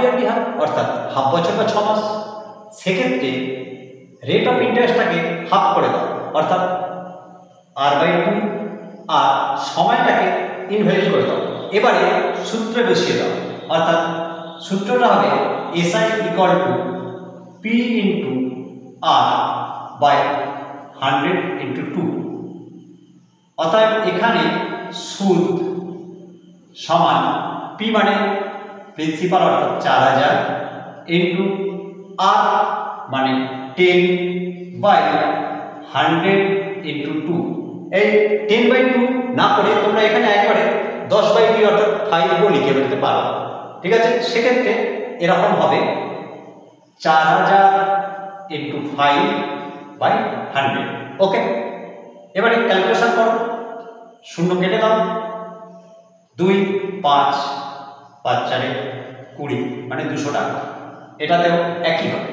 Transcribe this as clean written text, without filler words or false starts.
Yearly হার অর্থাৎ half বছর বা 6 মাস। সেক্ষেত্রে রেট অফ ইন্টারেস্টটাকে হাফ করে দাও অর্থাৎ r/2 আর সময়টাকে ইনভ্যালিড করে দাও। এবারে সূত্রে বসিয়ে দাও অর্থাৎ সূত্রটা হবে SI = P × R/100 × 2। অতএব এখানে সুদ সমান P মানে প্রিন্সিপাল অর্থাৎ 4000 ইন্টু R মানে 10/100 × 2। এই 10/2 না করে তোমরা এখানে একবারে 10/2 অর্থাৎ 5 লিখে ফেলতে পারো। ঠিক আছে, সেক্ষেত্রে এরকম হবে 4000 × 5/100। ওকে, এবারে ক্যালকুলেশন করো, শূন্য কেটে দাও, 2 5 5 4 20 মানে 200 টাকা। এটাতেও একই হবে।